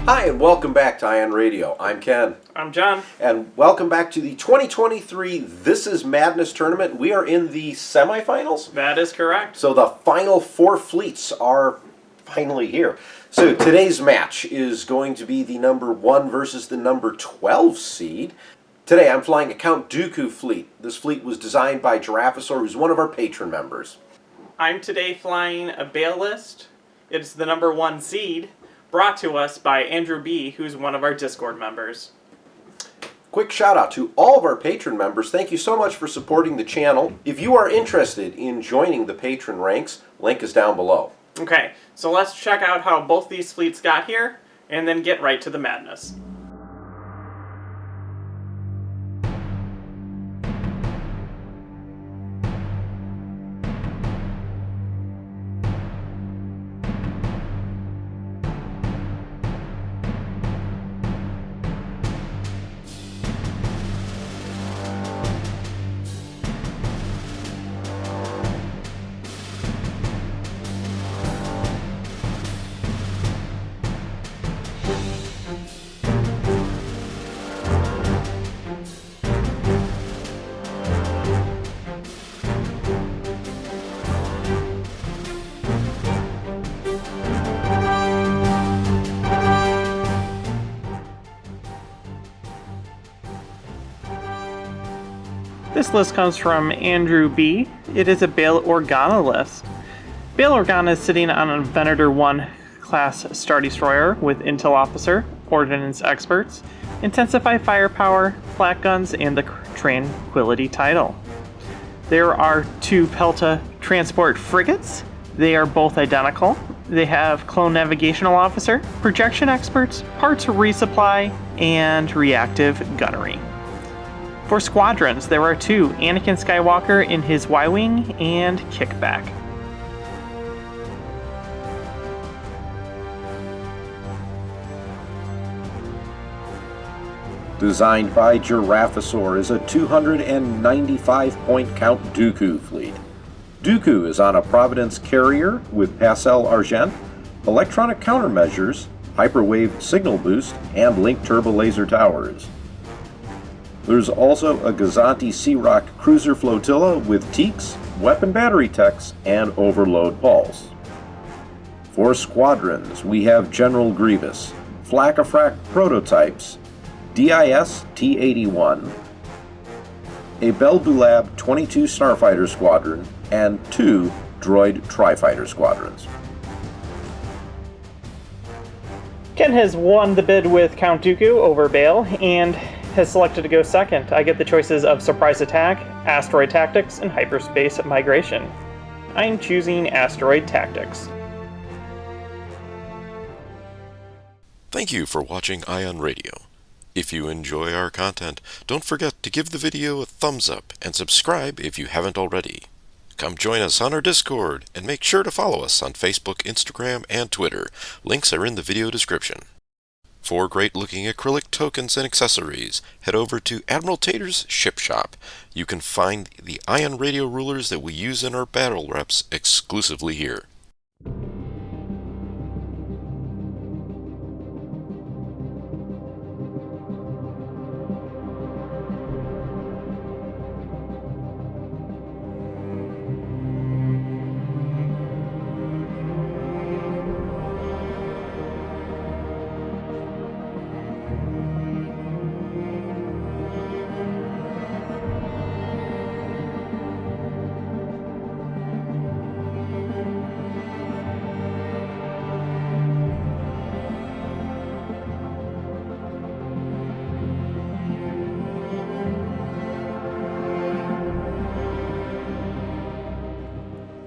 Hi, and welcome back to Ion Radio. I'm Ken. I'm John. And welcome back to the 2023 This Is Madness tournament. We are in the semifinals. That is correct. So the final four fleets are finally here. So today's match is going to be the number 1 versus the number 12 seed. Today I'm flying a Count Dooku fleet. This fleet was designed by Giraffasaur, who's one of our patron members. I'm today flying a Bail list. It's the number 1 seed, brought to us by Andrew B., who's one of our Discord members. Quick shout out to all of our patron members. Thank you so much for supporting the channel. If you are interested in joining the patron ranks, link is down below. Okay, so let's check out how both these fleets got here, and then get right to the madness. This list comes from Andrew B. It is a Bail Organa list. Bail Organa is sitting on a Venator 1 class Star Destroyer with Intel Officer, Ordnance Experts, Intensify Firepower, Flak Guns, and the Tranquility title. There are 2 Pelta Transport Frigates. They are both identical. They have Clone Navigational Officer, Projection Experts, Parts Resupply, and Reactive Gunnery. For squadrons, there are 2, Anakin Skywalker in his Y-Wing and Kickback. Designed by Giraffasaur is a 295-point Count Dooku fleet. Dooku is on a Providence carrier with Pastel Argent, electronic countermeasures, hyperwave signal boost, and link turbo laser towers. There's also a Gazanti Sea-Rock cruiser flotilla with Teaks, weapon battery techs, and overload pulse. For squadrons, we have General Grievous, Flak-a-Frack prototypes, DIS T-81, a Belbulab 22 Starfighter Squadron, and 2 Droid Tri-Fighter Squadrons. Ken has won the bid with Count Dooku over Bail, and has selected to go second. I get the choices of Surprise Attack, Asteroid Tactics, and Hyperspace Migration. I am choosing Asteroid Tactics. Thank you for watching Ion Radio. If you enjoy our content, don't forget to give the video a thumbs up and subscribe if you haven't already. Come join us on our Discord, and make sure to follow us on Facebook, Instagram, and Twitter. Links are in the video description. For great-looking acrylic tokens and accessories, head over to Admiral Tater's Ship Shop. You can find the Ion Radio rulers that we use in our battle reps exclusively here.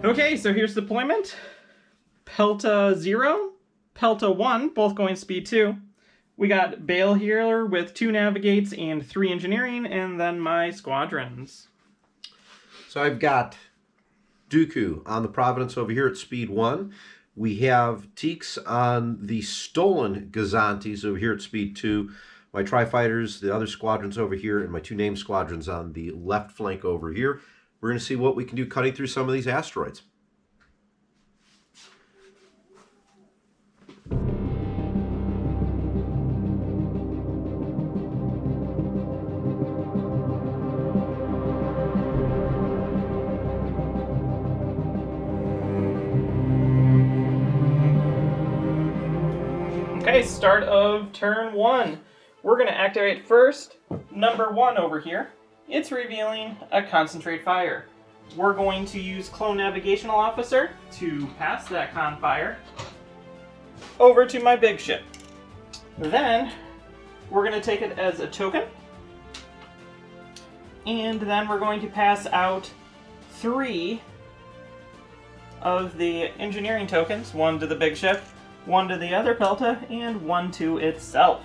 Okay, so here's deployment. Pelta 0, Pelta 1, both going speed 2. We got Bail here with 2 navigates and 3 engineering, and then my squadrons. So I've got Dooku on the Providence over here at speed 1. We have Teeks on the stolen Gazantes over here at speed 2. My Tri-Fighters, the other squadrons over here, and my 2 named squadrons on the left flank over here. We're going to see what we can do cutting through some of these asteroids. Okay, start of turn 1. We're going to activate first number 1 over here. It's revealing a concentrate fire. We're going to use Clone Navigational Officer to pass that con fire over to my big ship. Then we're going to take it as a token. And then we're going to pass out 3 of the engineering tokens, 1 to the big ship, 1 to the other Pelta, and 1 to itself.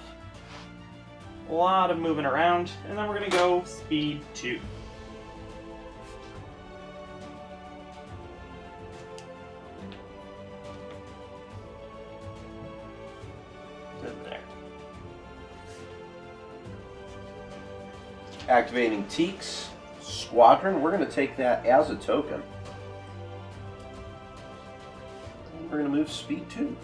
A lot of moving around, and then we're going to go speed 2. To there. Activating Teeks Squadron. We're going to take that as a token. And we're going to move speed 2.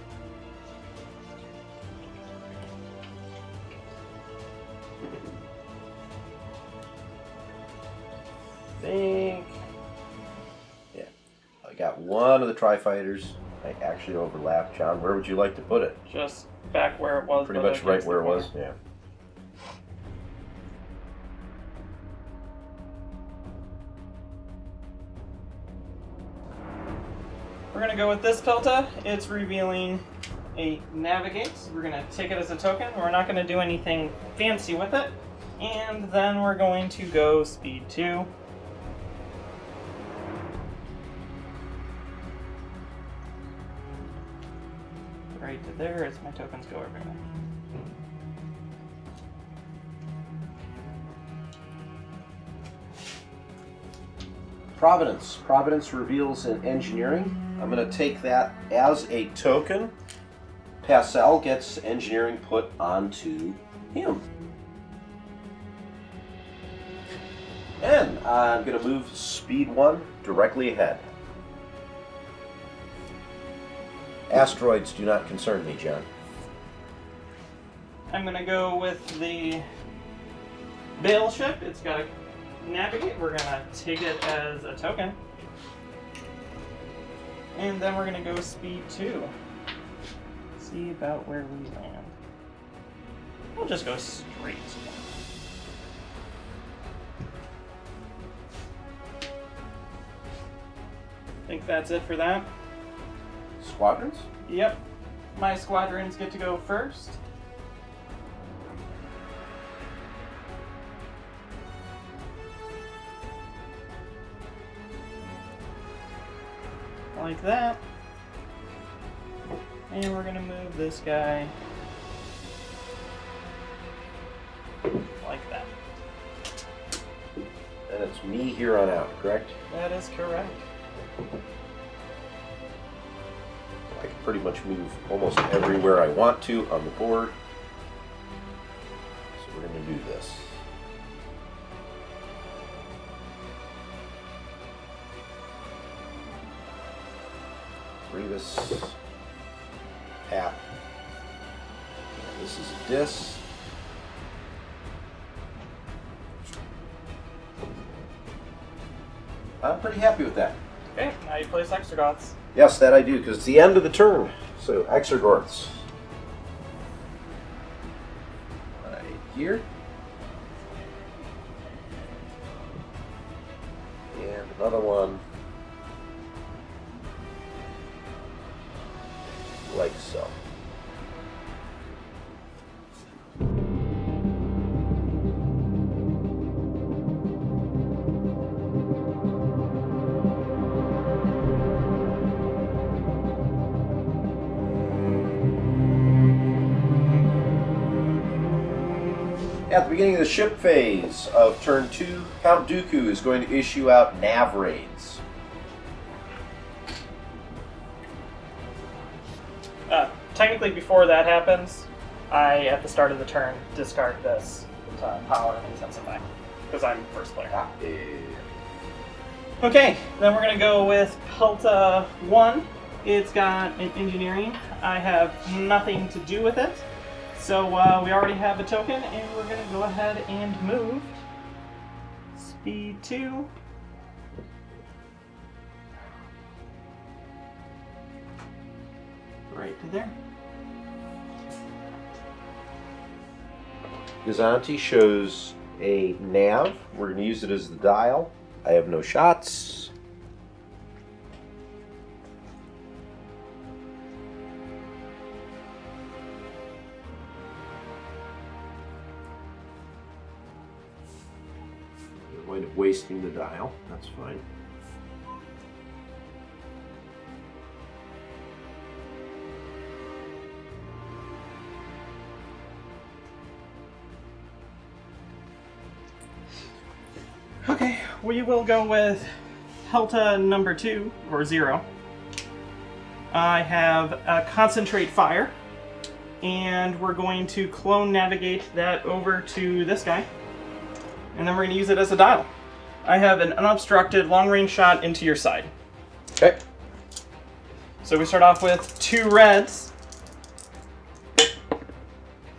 Yeah, I got 1 of the Tri-Fighters. I actually overlapped. John, where would you like to put it? Just back where it was. Pretty much right where it was, yeah. We're going to go with this Pelta. It's revealing a Navigate. We're going to take it as a token. We're not going to do anything fancy with it. And then we're going to go speed 2. Right to there as my tokens go everywhere. Providence. Providence reveals an engineering. I'm going to take that as a token. Passel gets engineering put onto him. And I'm going to move speed 1 directly ahead. Asteroids do not concern me, John. I'm going to go with the Bail ship. It's got a navigate. We're going to take it as a token. And then we're going to go speed 2. See about where we land. We'll just go straight. I think that's it for that. Squadrons? Yep. My squadrons get to go first. Like that. And we're going to move this guy like that. And it's me here on out, correct? That is correct. I can pretty much move almost everywhere I want to on the board. So we're going to do this. Grievous. Pat. And this is a dis. I'm pretty happy with that. Okay, now you place Extragoths. Yes, that I do, because it's the end of the turn. So, Exergorths. Right here. And another one. Like so. At the beginning of the ship phase of turn 2, Count Dooku is going to issue out nav raids. Technically, before that happens, I, at the start of the turn, discard this power and intensify, because I'm first player. Okay, then we're going to go with Pelta 1. It's got an engineering. I have nothing to do with it. So we already have a token, and we're going to go ahead and move speed 2. Right to there. Gazanti shows a nav. We're going to use it as the dial. I have no shots. Avoid wasting the dial. That's fine. Okay, we will go with Pelta number 2, or 0. I have a Concentrate Fire, and we're going to clone navigate that over to this guy, and then we're going to use it as a dial. I have an unobstructed long-range shot into your side. Okay. So we start off with 2 reds.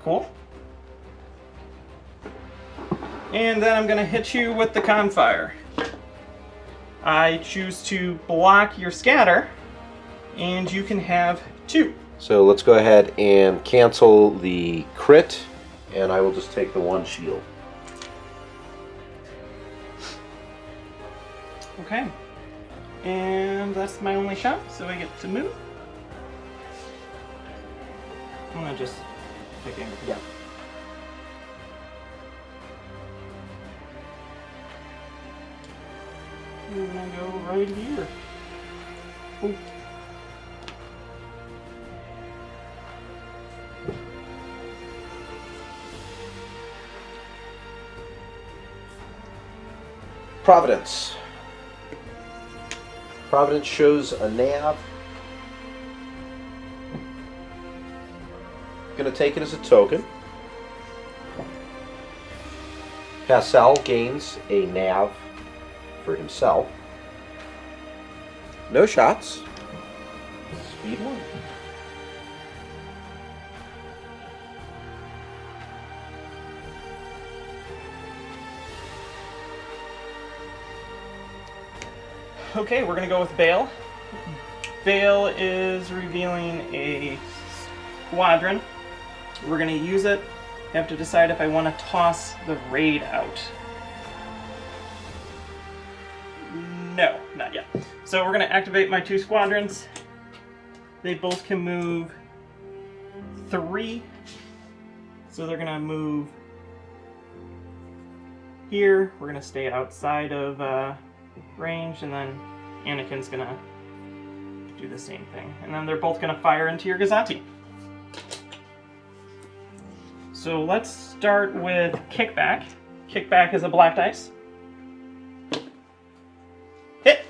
Cool. And then I'm going to hit you with the Confire. I choose to block your scatter, and you can have 2. So let's go ahead and cancel the crit, and I will just take the 1 shield. Okay. And that's my only shot, so I get to move. I'm going to just pick it. Yeah. I'm gonna go right here. Ooh. Providence. Providence shows a nav. Gonna take it as a token. Passel gains a nav for himself. No shots. Speed 1. Okay, we're going to go with Bail. Bail is revealing a squadron. We're going to use it. I have to decide if I want to toss the raid out. No, not yet. So we're going to activate my 2 squadrons. They both can move 3. So they're going to move here. We're going to stay outside of range, and then Anakin's going to do the same thing. And then they're both going to fire into your Gazanti. So let's start with Kickback. Kickback is a black dice. Hit!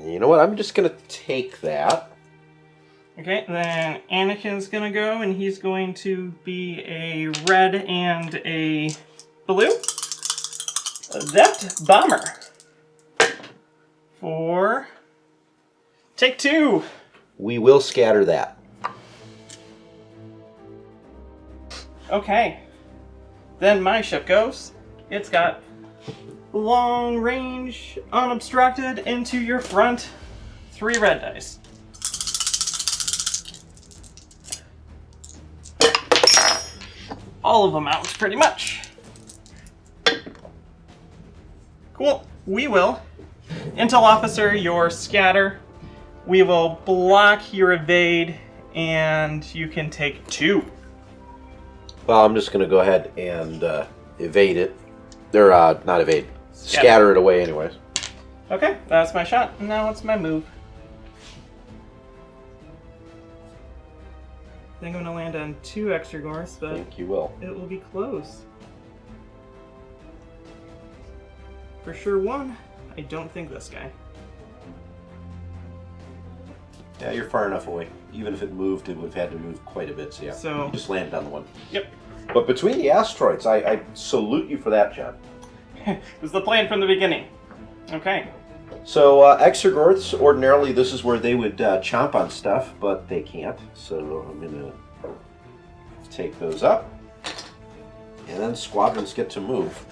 You know what? I'm just going to take that. Okay, then Anakin's gonna go, and he's going to be a red and a blue. That bomber. For take 2. We will scatter that. Okay. Then my ship goes. It's got long range, unobstructed, into your front. 3 red dice. All of them out, pretty much. Cool. We will intel officer your scatter. We will block your evade, and you can take 2. Well, I'm just going to go ahead and evade it. Or, not evade. Scatter. Scatter it away anyways. Okay, that's my shot. Now it's my move. think I'm going to land on 2 Extragorths, I but think you will. it will be close. For sure 1. I don't think this guy. Yeah, you're far enough away. Even if it moved, it would have had to move quite a bit. So yeah, So- you just landed on the 1. Yep. But between the asteroids, I salute you for that, John. It was the plan from the beginning. Okay. So Extragorths, ordinarily this is where they would chomp on stuff, but they can't. So I'm going to take those up. And then squadrons get to move.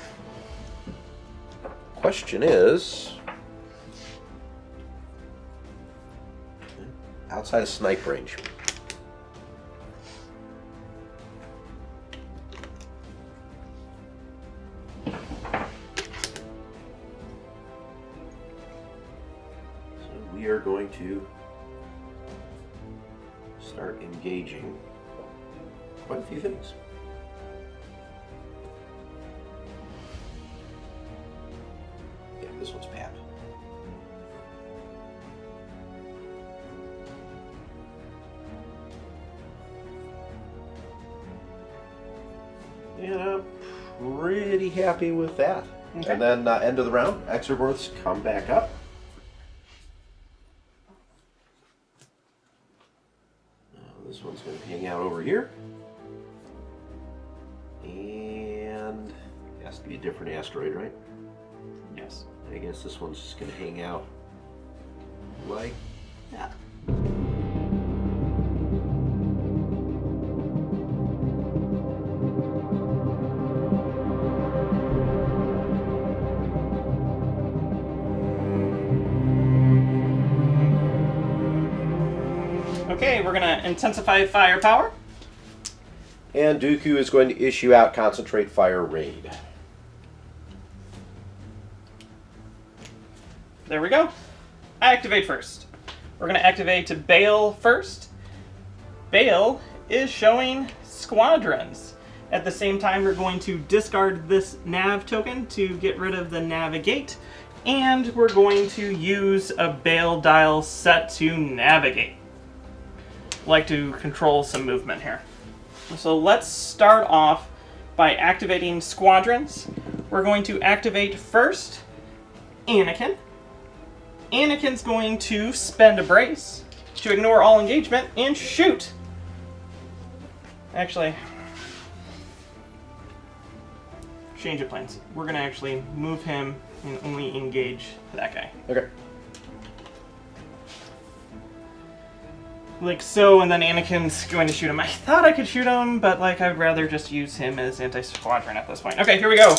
Question is, outside of snipe range. We are going to start engaging quite a few things. Yeah, this one's bad. Yeah, I'm pretty happy with that. Okay. And then end of the round, Extragorths come back up. This one's going to hang out over here. And it has to be a different asteroid, right? Yes. I guess this one's just going to hang out like that. Okay, we're going to intensify firepower. And Dooku is going to issue out Concentrate Fire Raid. There we go. Activate first. We're going to activate Bail first. Bail is showing squadrons. At the same time, we're going to discard this nav token to get rid of the navigate. And we're going to use a Bail dial set to navigate. Like to control some movement here. So let's start off by activating squadrons. We're going to activate first Anakin. Anakin's going to spend a brace to ignore all engagement and shoot. Actually, change of plans. We're going to actually move him and only engage that guy. Okay. Like so, and then Anakin's going to shoot him. I thought I could shoot him, but like I'd rather just use him as anti-squadron at this point. Okay, here we go.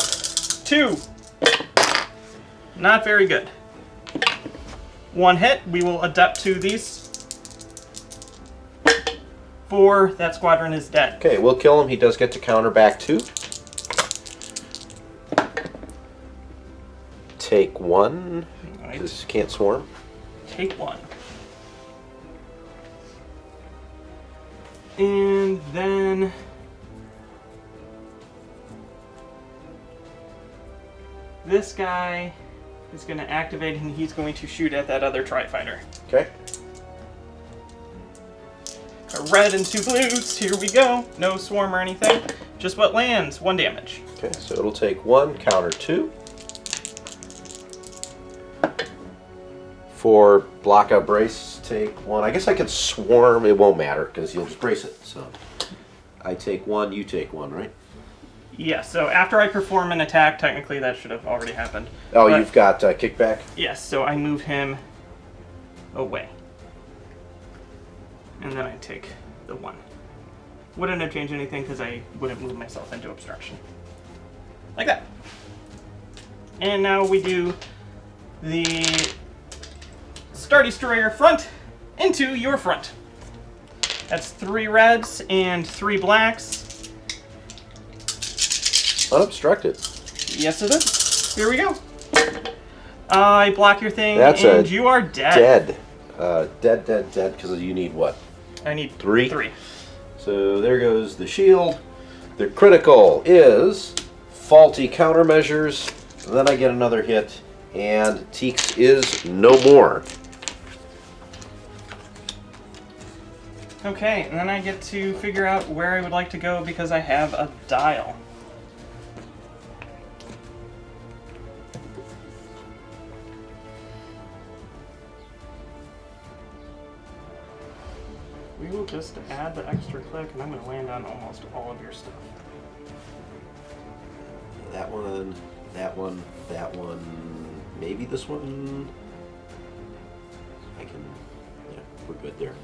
2. Not very good. 1 hit. We will adapt to these. 4. That squadron is dead. Okay, we'll kill him. He does get to counter back 2. Take 1. Right. This can't swarm. Take 1. And then this guy is going to activate and he's going to shoot at that other tri-fighter. Okay. A red and 2 blues. Here we go. No swarm or anything. Just what lands. 1 damage. Okay, so it'll take 1, counter 2. For block out brace, take 1. I guess I could swarm. It won't matter because you'll just brace it. So I take 1, you take 1, right? Yeah, so after I perform an attack, technically that should have already happened. Oh, But- you've got kickback? Yes, so I move him away. And then I take the 1. Wouldn't have changed anything because I wouldn't move myself into obstruction. Like that. And now we do the Star Destroyer front into your front. That's 3 reds and 3 blacks. Unobstructed. Yes, it is. Here we go. I block your thing, That's and a you are dead. Dead. Dead, because you need what? I need 3? 3. So there goes the shield. The critical is faulty countermeasures. Then I get another hit, and Teeks is no more. Okay, and then I get to figure out where I would like to go because I have a dial. We will just add the extra click, and I'm going to land on almost all of your stuff. That one, that one, that one, maybe this one. I can, yeah, we're good there.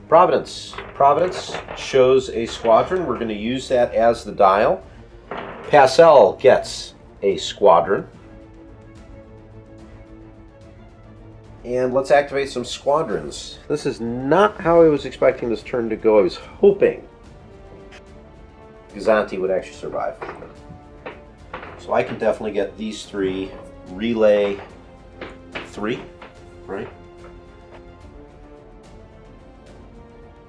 Providence. Providence shows a squadron. We're going to use that as the dial. Passel gets a squadron. And let's activate some squadrons. This is not how I was expecting this turn to go. I was hoping Gazanti would actually survive. So I can definitely get these three. Relay 3, right?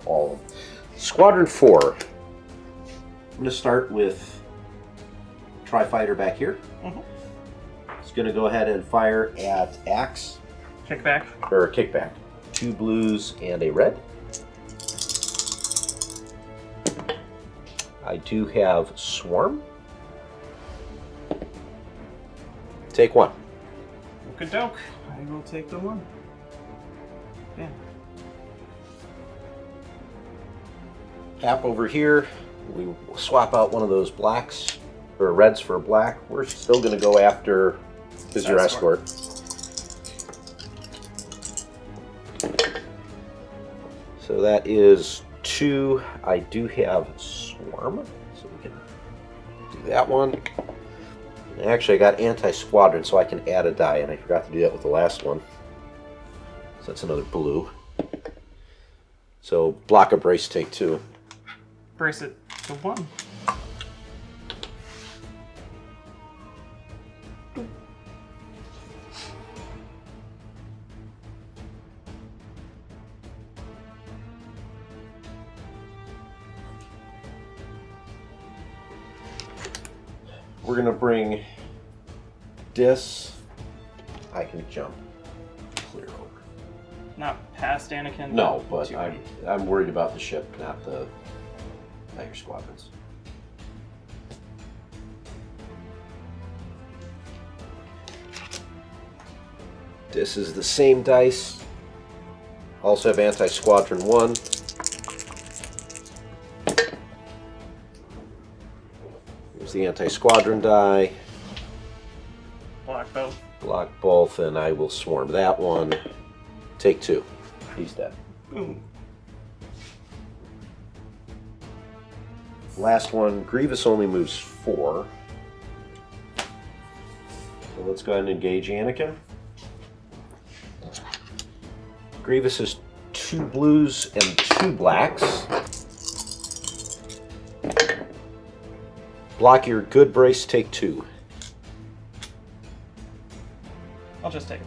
All of them. Squadron 4. I'm going to start with Tri-Fighter back here. It's going to go ahead and fire at Axe. Kickback. Or kickback. 2 blues and a red. I do have Swarm. Take 1. Okie-doke. I will take the 1. Yeah. Tap over here. We swap out one of those blacks, or reds for a black. We're still going to go after your escort. So that is 2. I do have Swarm, so we can do that one. And actually, I got anti-squadron, so I can add a die, and I forgot to do that with the last one. So that's another blue. So block a brace, take 2. Brace it to 1. We're going to bring Dis. I can jump clear over. Not past Anakin? No, but I'm worried about the ship, not your squadrons. This is the same dice. Also have anti-squadron 1. Here's the anti-squadron die. Block both. Block both, and I will swarm that one. Take 2. He's dead. Boom. Last one, Grievous only moves 4. So let's go ahead and engage Anakin. Grievous is 2 blues and 2 blacks. Block your good brace, take 2. I'll just take it.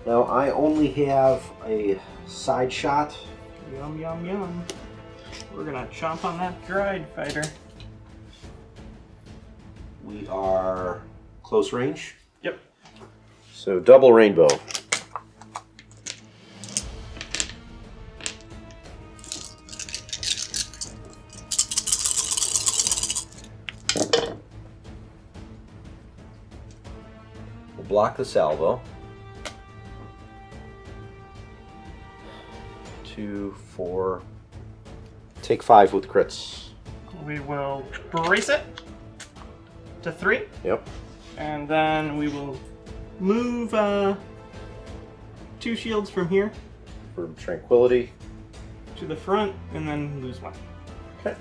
Now I only have a side shot. Yum, yum, yum. We're gonna chomp on that Glide Fighter. We are close range. Yep. So double rainbow. We'll block the salvo. 2, 4. Take 5 with crits. We will brace it to 3. Yep. And then we will move 2 2 shields from here For tranquility. to the front, and then lose 1. Okay.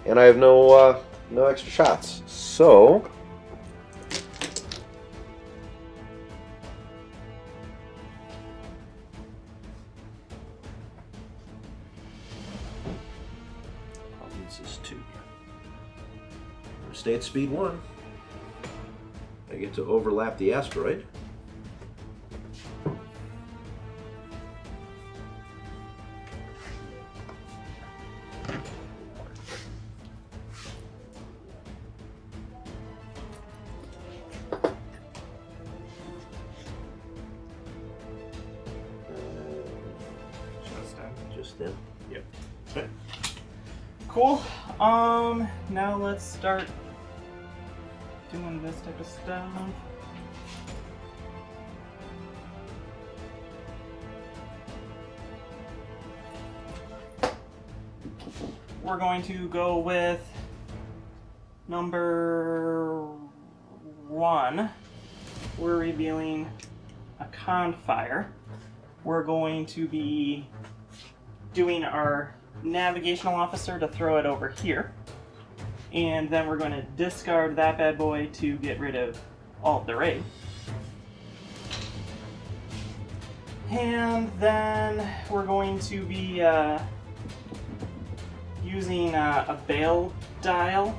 And I have no extra shots. So I'll use this 2 here. Stay at speed 1. I get to overlap the asteroid. Just then. Yep. Okay. Cool. Now let's start doing this type of stuff. We're going to go with number 1. We're revealing a Confire. We're going to be doing our navigational officer to throw it over here. And then we're going to discard that bad boy to get rid of all of the raid. And then we're going to be using a Bail dial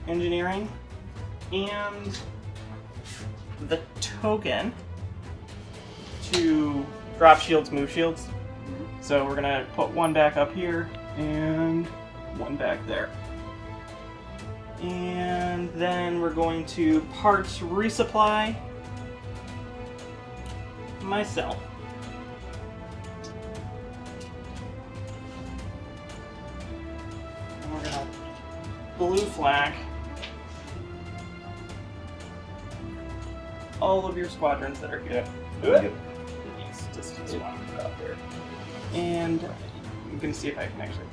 engineering and the token to drop shields, move shields. So we're gonna put 1 back up here and 1 back there. And then we're going to parts resupply myself. And we're gonna blue flag all of your squadrons that are here. Yep. Distance 1 out there. And I'm gonna see if I can actually.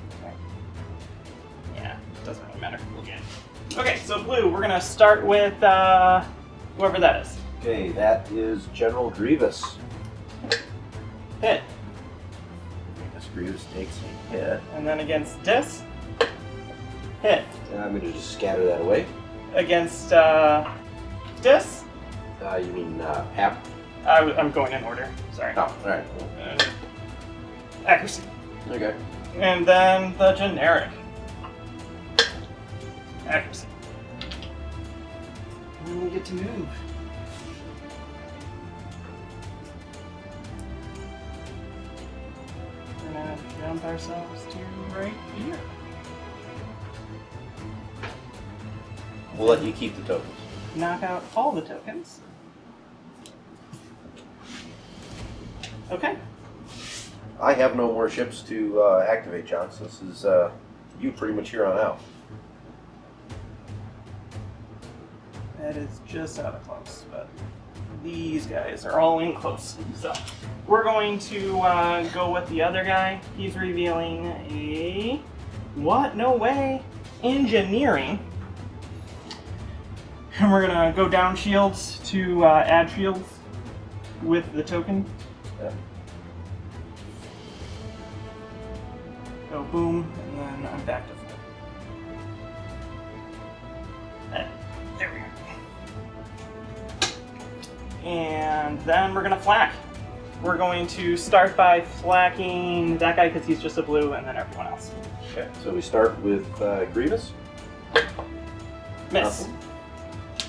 Yeah, doesn't really matter. We'll get it. Okay, so blue, we're gonna start with whoever that is. Okay, that is General Grievous. Hit. This Grievous takes a hit. And then against Dis. Hit. And I'm going to just scatter that away. Against Dis. You mean Hap? I'm going in order. Sorry. Oh, alright. Accuracy. Okay. And then the generic. Accuracy. And we get to move. We're gonna jump ourselves to right here. We'll let you keep the tokens. Knock out all the tokens. Okay. I have no more ships to activate, John, so this is you pretty much here on out. That is just out of close, but these guys are all in close. So we're going to go with the other guy. He's revealing a... What? No way. Engineering. And we're going to go down shields to add shields with the token. Yeah. Go boom, and then I'm back to full. There we go. And then we're going to flak. We're going to start by flacking that guy because he's just a blue, and then everyone else. Okay, so we start with Grievous. Miss.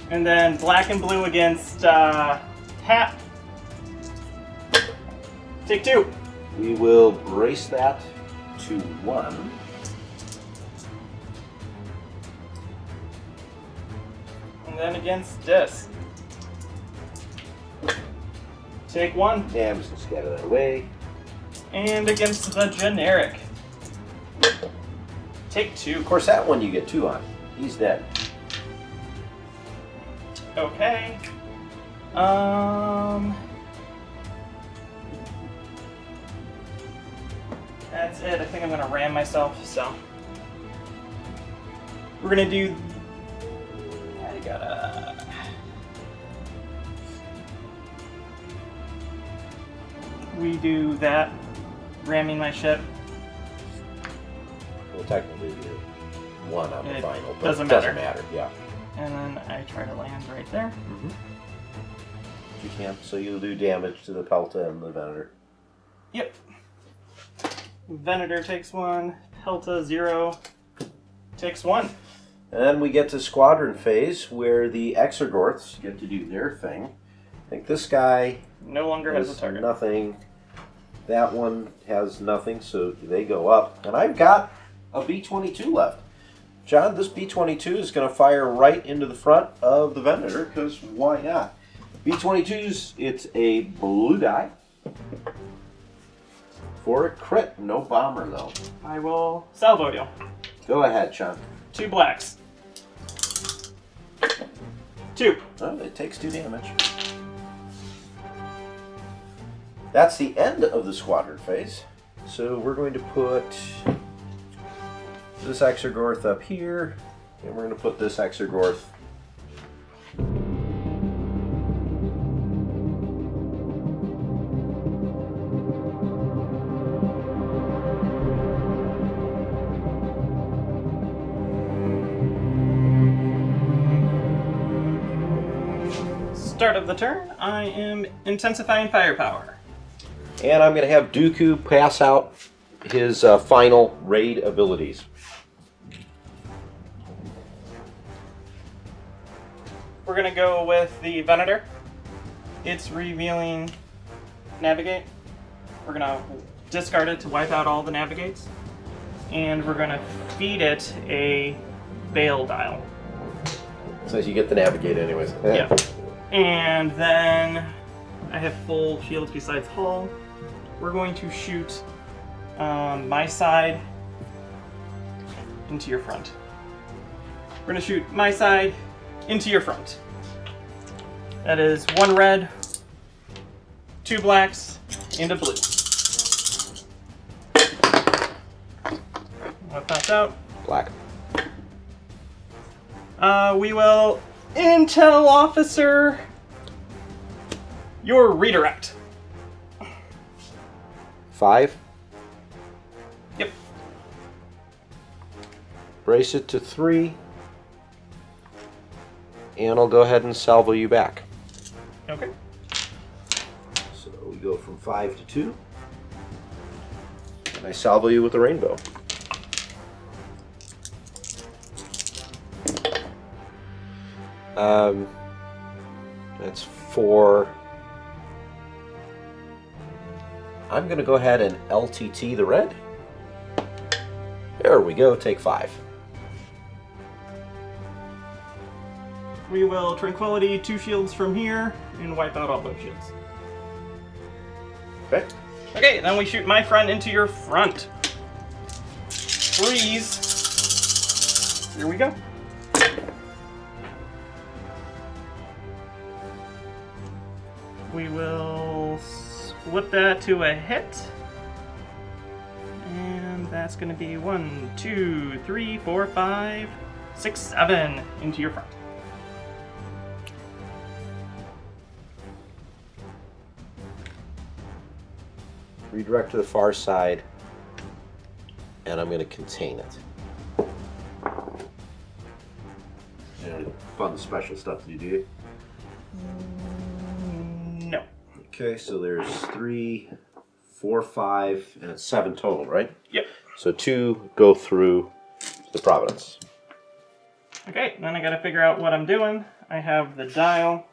And then black and blue against Hap. Take 2. We will brace that to 1. And then against Dis. Take 1. Yeah, I'm just going to scatter that away. And against the generic. Take 2. Of course, that one you get 2 on. He's dead. Okay. That's it. I think I'm gonna ram myself, so. We're gonna do... I gotta... we do that, ramming my ship. Well, technically you won on the It final, but doesn't it doesn't matter. matter. Yeah. And then I try to land right there. Mm-hmm. You can. So you'll do damage to the Pelta and the Venator. Yep. Venator takes 1. Pelta 0 takes 1. And then we get to squadron phase where the Exergorths get to do their thing. I think this guy No longer has a target. nothing. That one has nothing, so they go up. And I've got a B-22 left. John, this B-22 is going to fire right into the front of the Venator, because why not? B-22s, it's a blue die. For a crit, no bomber though. I will salvo you. Go ahead, Sean. 2 blacks. 2. Oh, it takes 2 damage. That's the end of the squadron phase. So we're going to put this Exergorth up here, and we're going to put this Exergorth Start of the turn, I am intensifying firepower. and I'm going to have Dooku pass out his final raid abilities. We're going to go with the Venator. It's revealing navigate. We're going to discard it to wipe out all the navigates. And we're going to feed it a Bail dial. Since you get the navigate anyways. Yeah. And then I have full shields besides hull. We're going to shoot my side into your front. We're going to shoot my side into your front. That is 1 red, 2 blacks, and a blue. I'll pass out. Black. We will intel officer your redirect. 5. Yep. Brace it to 3. And I'll go ahead and salvo you back. Okay. So we go from 5 to 2. And I salvo you with a rainbow. That's 4. I'm going to go ahead and LTT the red. There we go, take 5. We will Tranquility 2 shields from here and wipe out all those shields. Okay. Okay, then we shoot my friend into your front. Freeze. Here we go. We will split that to a hit. And that's going to be 1, 2, 3, 4, 5, 6, 7 into your front. Redirect to the far side, and I'm going to contain it. And fun special stuff to do. No. Okay, so there's 3, 4, 5, and it's 7 total, right? Yep. So 2 go through the Providence. Okay, then I gotta figure out what I'm doing. I have the dial.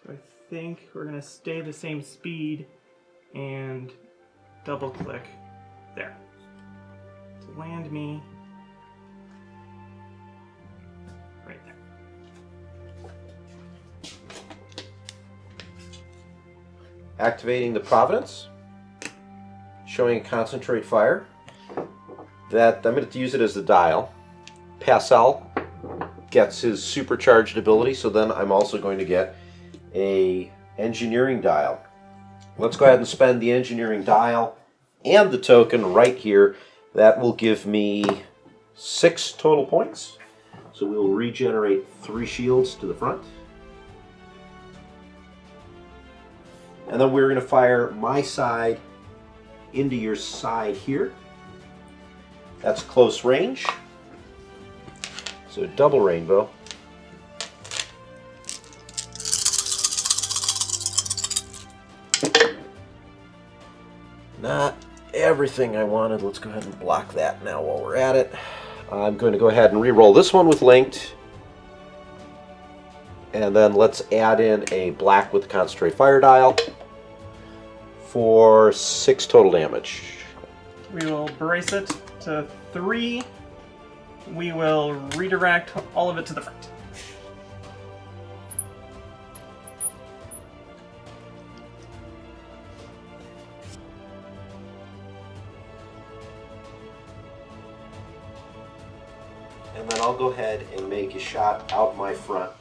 So I think we're gonna stay the same speed and double click there to land me right there. Activating the Providence, showing a concentrate fire. That I'm going to use it as the dial. Passel gets his supercharged ability, so then I'm also going to get a engineering dial. Let's go ahead and spend the engineering dial and the token right here. That will give me 6 total points. So we'll regenerate 3 shields to the front. And then we're going to fire my side into your side here. That's close range. So double rainbow. Not everything I wanted. Let's go ahead and block that now while we're at it. I'm going to go ahead and re-roll this one with linked. And then let's add in a black with the concentrate fire dial for 6 total damage. We will brace it to 3. We will redirect all of it to the front. And then I'll go ahead and make a shot out my front.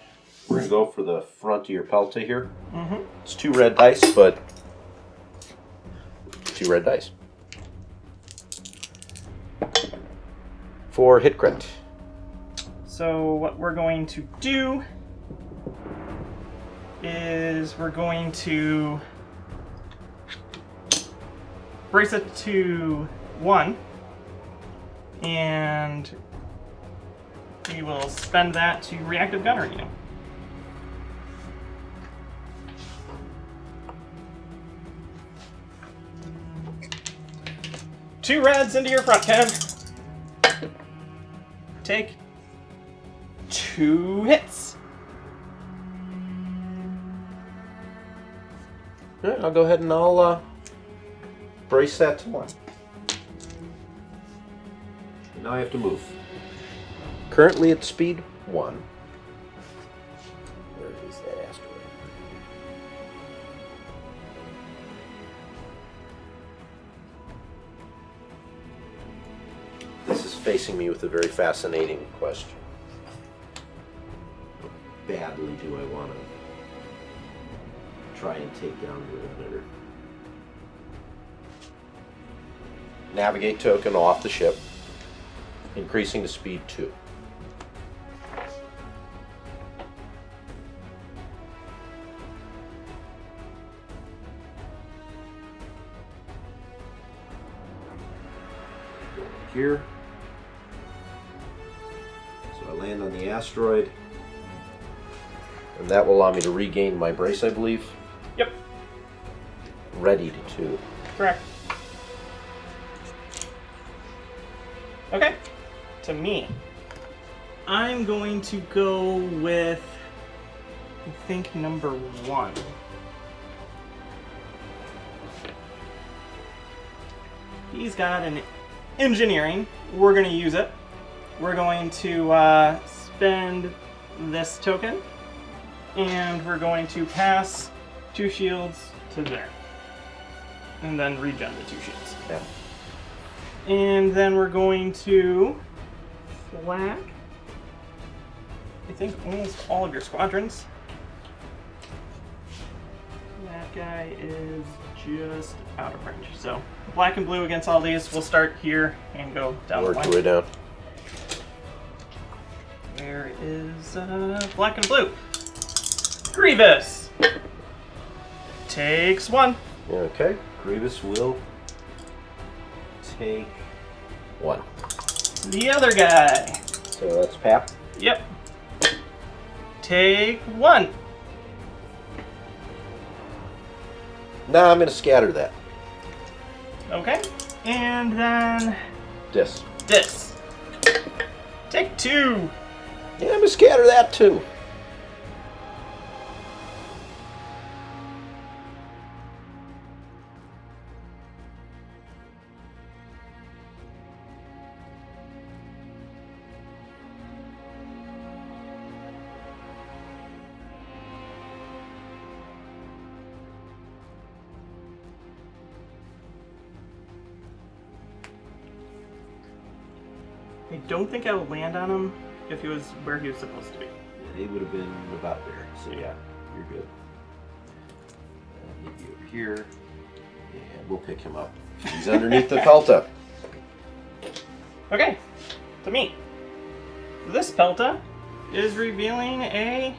We're going to go for the front of your pelta here. Mm-hmm. It's 2 red dice, but 2 red dice. For hit crit. So what we're going to do is we're going to brace it to 1, and we will spend that to reactive gunnery. Two reds into your front, Ken. Take 2 hits. All right, I'll go ahead and I'll brace that to 1. And now I have to move. Currently at speed 1. Where is that asteroid? This is facing me with a very fascinating question. How badly do I want to try and take down the Venator? Navigate token off the ship, increasing to speed 2. Here. So I land on the asteroid, and that will allow me to regain my brace, I believe. Yep. Ready to. Correct. Okay. To me. I'm going to go with, I think, number 1. He's got an engineering. We're going to use it. We're going to spend this token, and we're going to pass 2 shields to there, and then regen the 2 shields. Yeah. And then we're going to flak, I think, almost all of your squadrons. That guy is just out of range. So black and blue against all these. We'll start here and go down the Work line. your way down. Where is black and blue? Grievous takes 1. Okay. Grievous will take 1. The other guy. So that's Pap. Yep. Take 1. Now I'm going to scatter that. Okay. And then Dis. this. Take 2. Yeah, I'm going to scatter that too. I don't think I would land on him if he was where he was supposed to be. Yeah, he would have been about there. So yeah, you're good. I'll hit you over here, and we'll pick him up. He's underneath the Pelta. Okay, to me. This Pelta is revealing a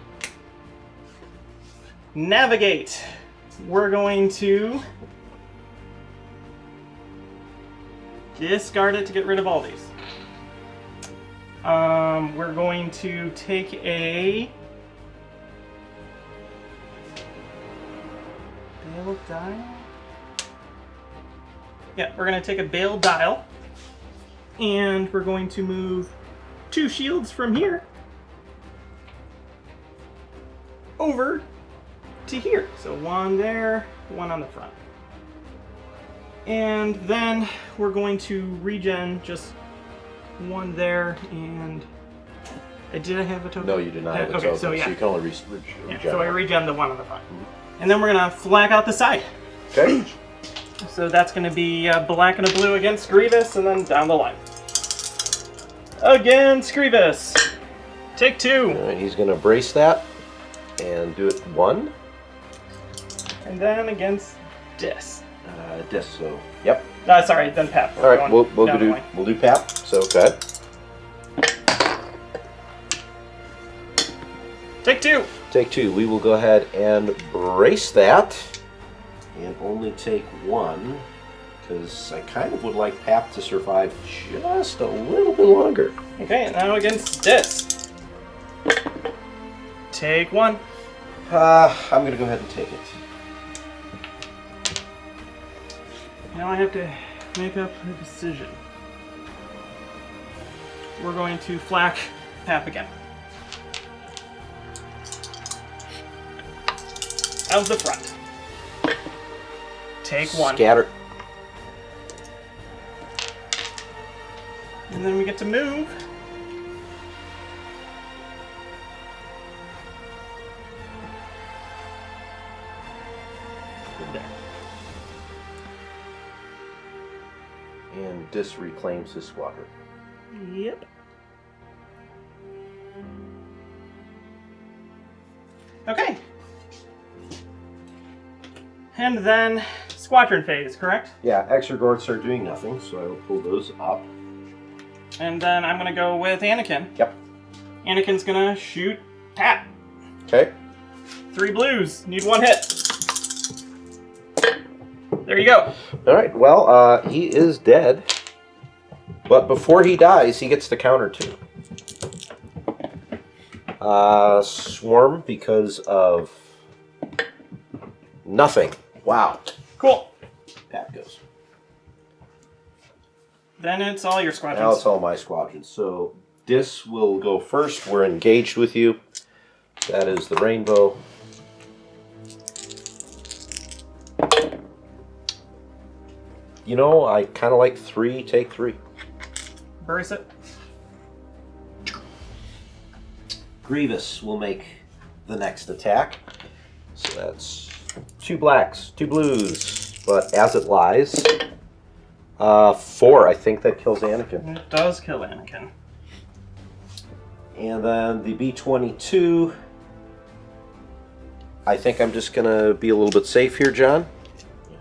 Navigate. we're going to discard it to get rid of all these. We're going to take a Bail Dial. Yeah, we're going to take a Bail Dial, and we're going to move 2 shields from here over to here. So 1 there, 1 on the front. And then we're going to regen just 1 there, and did I have a token? No, you did not have a okay, token, so, yeah. so you can only regen So I one. regen the 1 on the front. And then we're going to flag out the side. Okay. So that's going to be black and a blue against Grievous, and then down the line. Against Grievous. Take 2. All right, he's going to brace that and do it 1. And then against Dis. Disc, so, yep. Sorry, then Pep. All right, we'll do line. Pap, so go ahead. Take 2. Take 2. We will go ahead and brace that and only take 1 because I kind of would like Pap to survive just a little bit longer. Okay, and now against Dis. Take 1. I'm going to go ahead and take it. Now I have to make up a decision. We're going to flack Pap again. Out the front. Take 1. Scatter. And then we get to move. There. And Dis reclaims his squadron. Yep. Okay. And then squadron phase, correct? Yeah, Exergorts are doing nothing, so I will pull those up. And then I'm gonna go with Anakin. Yep. Anakin's gonna shoot Pat. Okay. 3 blues. Need 1 hit. There you go. All right. Well, he is dead, but before he dies, he gets the counter 2. Swarm because of nothing. Wow. Cool. Pat goes. Then it's all your squadrons. Now it's all my squadrons. So Dis will go first. We're engaged with you. That is the rainbow. You know, I kind of like 3, take 3. Brace it. Grievous will make the next attack. So that's 2 blacks, 2 blues. But as it lies, 4, I think that kills Anakin. It does kill Anakin. And then the B-22, I think I'm just going to be a little bit safe here, John.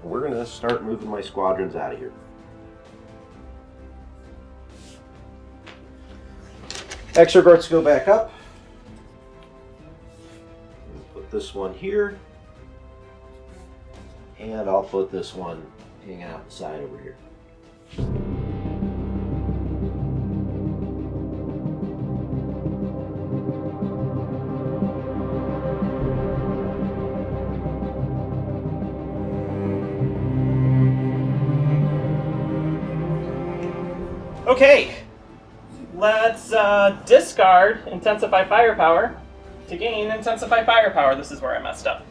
We're going to start moving my squadrons out of here. Exergorts go back up. Put this one here. And I'll put this one hanging out the side over here. Okay, let's discard Intensify Firepower to gain Intensify Firepower. This is where I messed up.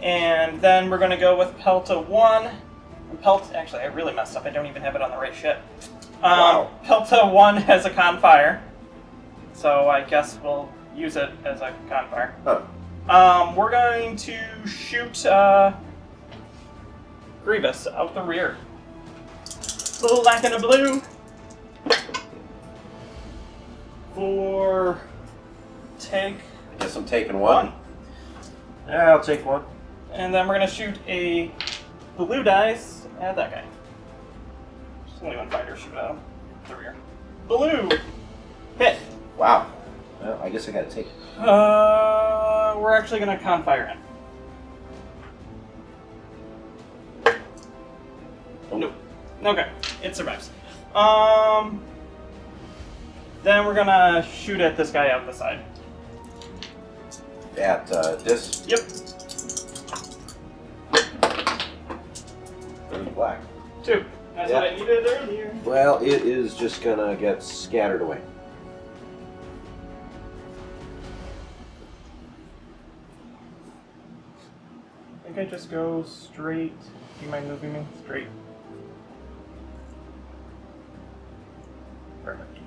And then we're going to go with Pelta 1. Actually, I really messed up. I don't even have it on the right shit. Wow. Pelta 1 has a con fire, so I guess we'll use it as a con fire. Huh. We're going to shoot Grievous out the rear. Black and a blue for take. I guess I'm taking 1. Yeah, I'll take 1. And then we're going to shoot a blue dice at that guy. Just only 1 fighter shoot out the rear. Blue! Hit! Wow. Well, I guess I gotta take it. We're actually gonna con fire it. Nope. Okay, it survives. Then we're gonna shoot at this guy out the side. At this? Yep. There's black. 2. That's what I needed earlier. Well, it is just gonna get scattered away. I think I just go straight. Do you mind moving me? Straight. Perfect.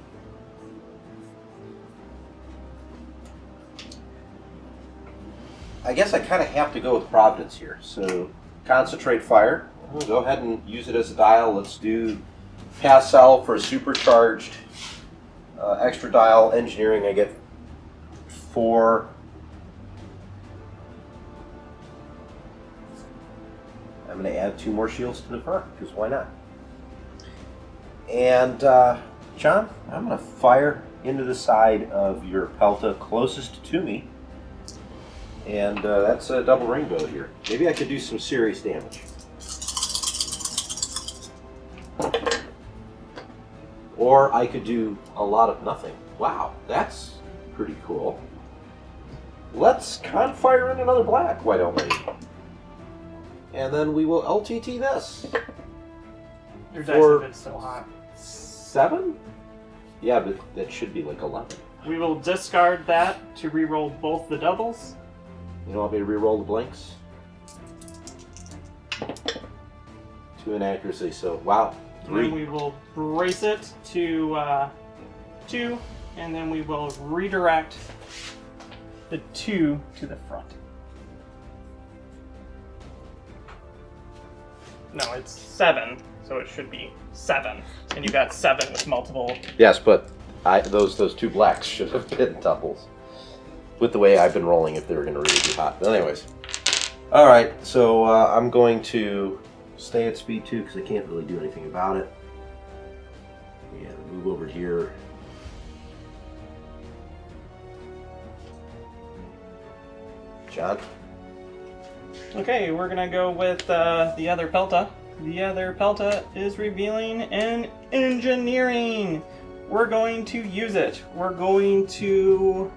I guess I kind of have to go with Providence here. So, concentrate fire. We'll go ahead and use it as a dial. Let's do Pascal for a supercharged extra dial. Engineering, I get 4. I'm going to add 2 more shields to the front, because why not? And, John, I'm going to fire into the side of your Pelta closest to me. And that's a double rainbow here. Maybe I could do some serious damage. Or I could do a lot of nothing. Wow, that's pretty cool. Let's con fire in another black, why don't we? And then we will LTT this. Your dice have been so hot. 7? Yeah, but that should be like 11. We will discard that to re-roll both the doubles. You don't want me to re-roll the blanks? 2 inaccuracy, so wow. 3. And then we will brace it to 2, and then we will redirect the 2 to the front. No, it's 7, so it should be 7. And you got 7 with multiple. Yes, but those 2 blacks should have been doubles. With the way I've been rolling, if they were going to really be hot. But anyways. Alright, so I'm going to stay at speed 2 because I can't really do anything about it. And move over here. John? Okay, we're gonna go with the other Pelta. The other Pelta is revealing an engineering. We're going to use it. We're going to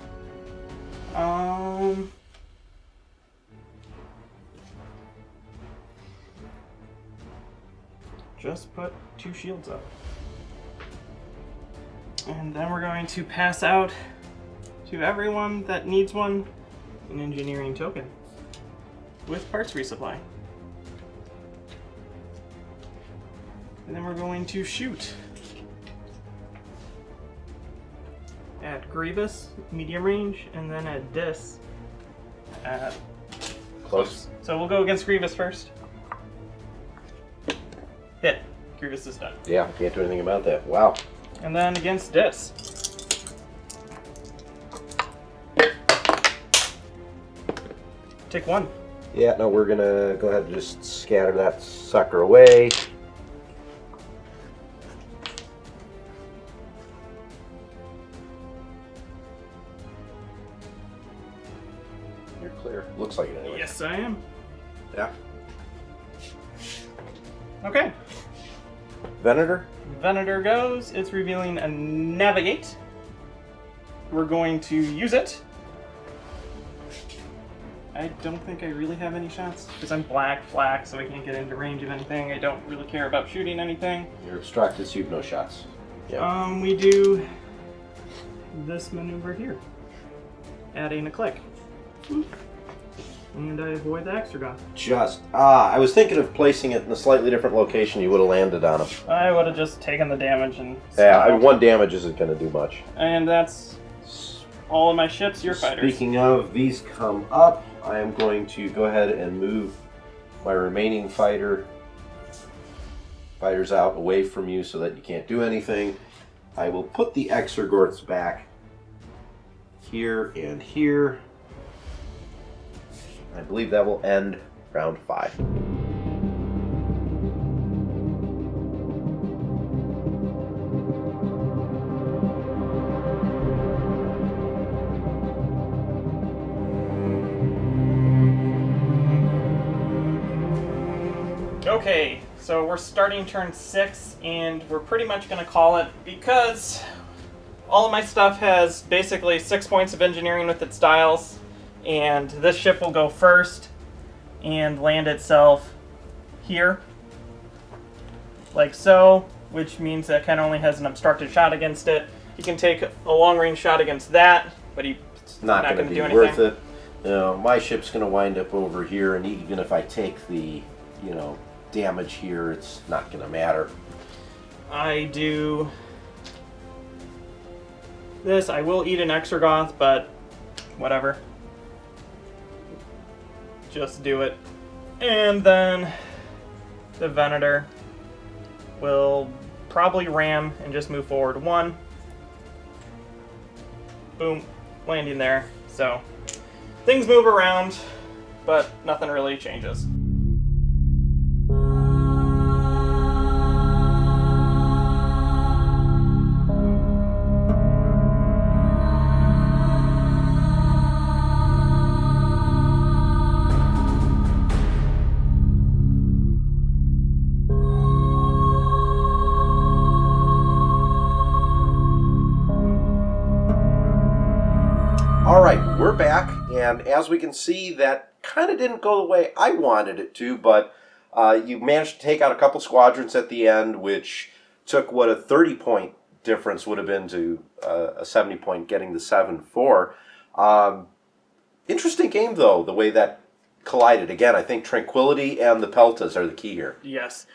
just put 2 shields up. And then we're going to pass out to everyone that needs one an engineering token with parts resupply. And then we're going to shoot at Grievous, medium range, and then at Dis at Close. So we'll go against Grievous first. Hit. Grievous is done. Yeah, can't do anything about that. Wow. And then against Dis. Take 1. Yeah, no, we're gonna go ahead and just scatter that sucker away. You're clear. Looks like it anyway. Yes, I am. Yeah. Okay. Venator? Venator goes. It's revealing a Navigate. We're going to use it. I don't think I really have any shots, because I'm black flak, so I can't get into range of anything. I don't really care about shooting anything. You're obstructed, so you have no shots. Yeah. We do this maneuver here. Adding a click. And I avoid the extra gun. I was thinking of placing it in a slightly different location. You would have landed on him. I would have just taken the damage and... Yeah, 1 damage isn't going to do much. And that's all of my ships, your fighters. Speaking of, these come up. I am going to go ahead and move my remaining fighters out away from you so that you can't do anything. I will put the Exergorths back here and here. I believe that will end round 5. Okay, so we're starting turn 6, and we're pretty much going to call it because all of my stuff has basically 6 points of engineering with its dials, and this ship will go first and land itself here, like so, which means that Ken only has an obstructed shot against it. He can take a long-range shot against that, but he's Not not going going to to be do worth anything. it. My ship's going to wind up over here, and even if I take the, damage here, it's not going to matter. I do this. I will eat an Exergoth, but whatever. Just do it. And then the Venator will probably ram and just move forward 1. Boom, landing there. So things move around, but nothing really changes. All right, we're back, and as we can see, that kind of didn't go the way I wanted it to, but you managed to take out a couple squadrons at the end, which took what a 30-point difference would have been to a 70-point getting the 7-4. Interesting game, though, the way that collided. Again, I think Tranquility and the Peltas are the key here. Yes.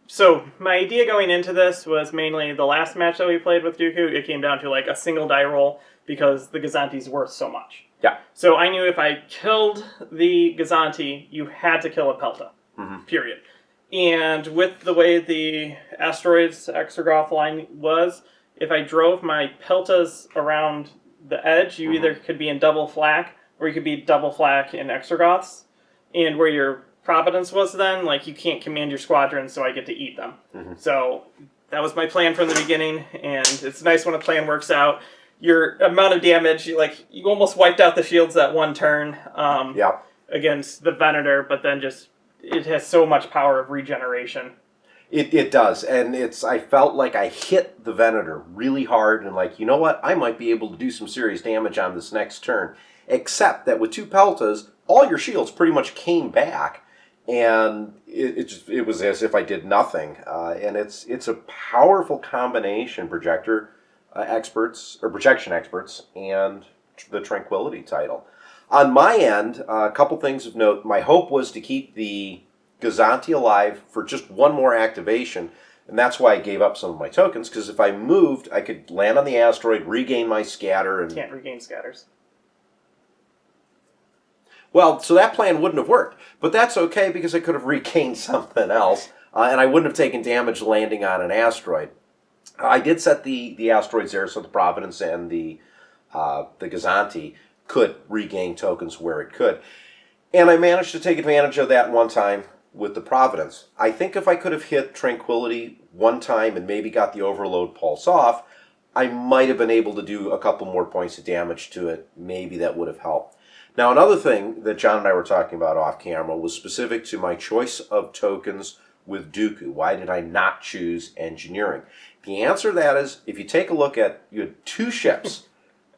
So my idea going into this was mainly the last match that we played with Dooku, it came down to like a single die roll because the Gazanti's worth so much. Yeah. So I knew if I killed the Gazanti, you had to kill a Pelta. Period. And with the way the Asteroids Exergoth line was, if I drove my Peltas around the edge, you either could be in double flak, or you could be double flak in Exergoths. And where your Providence was then, like, you can't command your squadrons, so I get to eat them. So that was my plan from the beginning, and it's nice when a plan works out. Your amount of damage, you almost wiped out the shields that one turn against the Venator, but then it has so much power of regeneration. It does, and I felt like I hit the Venator really hard, and like, you know what, I might be able to do some serious damage on this next turn. Except that with 2 Peltas, all your shields pretty much came back, and it was as if I did nothing. And it's a powerful combination, projection experts, and the Tranquility title. On my end, a couple things of note. My hope was to keep the Gazanti alive for just one more activation, and that's why I gave up some of my tokens, because if I moved, I could land on the asteroid, regain my scatter, and Can't regain scatters. Well, so that plan wouldn't have worked, but that's okay because I could have regained something else, and I wouldn't have taken damage landing on an asteroid. I did set the asteroids there so the Providence and the Gazanti could regain tokens where it could. And I managed to take advantage of that one time with the Providence. I think if I could have hit Tranquility one time and maybe got the overload pulse off, I might have been able to do a couple more points of damage to it. Maybe that would have helped. Now, another thing that John and I were talking about off camera was specific to my choice of tokens with Dooku. Why did I not choose engineering? The answer to that is, if you take a look at, you had 2 ships,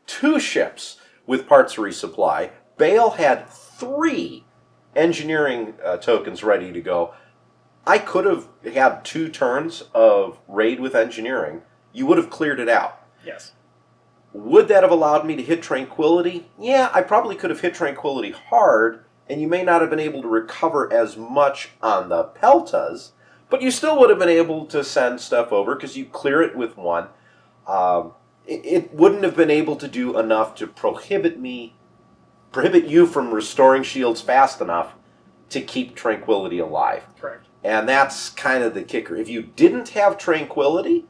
2 ships with parts resupply. Bail had 3 engineering tokens ready to go. I could have had 2 turns of raid with engineering. You would have cleared it out. Yes. Would that have allowed me to hit Tranquility? Yeah, I probably could have hit Tranquility hard, and you may not have been able to recover as much on the Peltas, but you still would have been able to send stuff over because you clear it with 1. It wouldn't have been able to do enough to prohibit you from restoring shields fast enough to keep Tranquility alive. Correct. And that's kind of the kicker. If you didn't have Tranquility,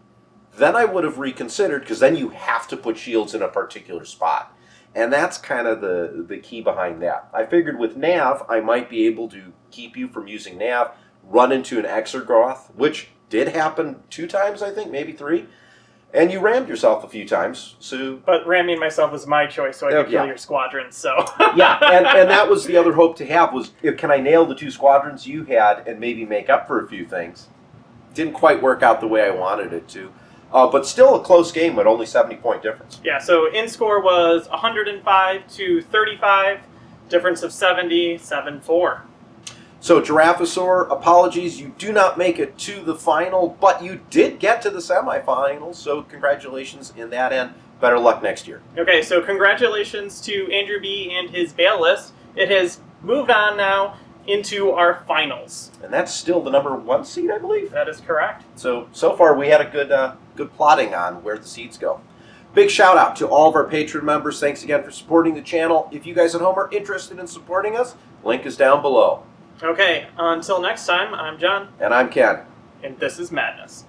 then I would have reconsidered, because then you have to put shields in a particular spot. And that's kind of the key behind that. I figured with Nav, I might be able to keep you from using Nav, run into an Exergoth, which did happen 2 times, I think, maybe 3. And you rammed yourself a few times, so... But ramming myself was my choice, so I could kill your squadron, so... Yeah, and that was the other hope to have, was can I nail the 2 squadrons you had and maybe make up for a few things. Didn't quite work out the way I wanted it to. But still a close game with only 70-point difference. Yeah, so in score was 105 to 35, difference of 70, 7-4. So, Giraffasaur, apologies, you do not make it to the final, but you did get to the semifinals, so congratulations in that end. Better luck next year. Okay, so congratulations to Andrew B. and his bail list. It has moved on now into our finals. And that's still the number 1 seed, I believe? That is correct. So far we had a good plotting on where the seeds go. Big shout out to all of our Patreon members. Thanks again for supporting the channel. If you guys at home are interested in supporting us, link is down below. Okay, until next time, I'm John. And I'm Ken. And this is Madness.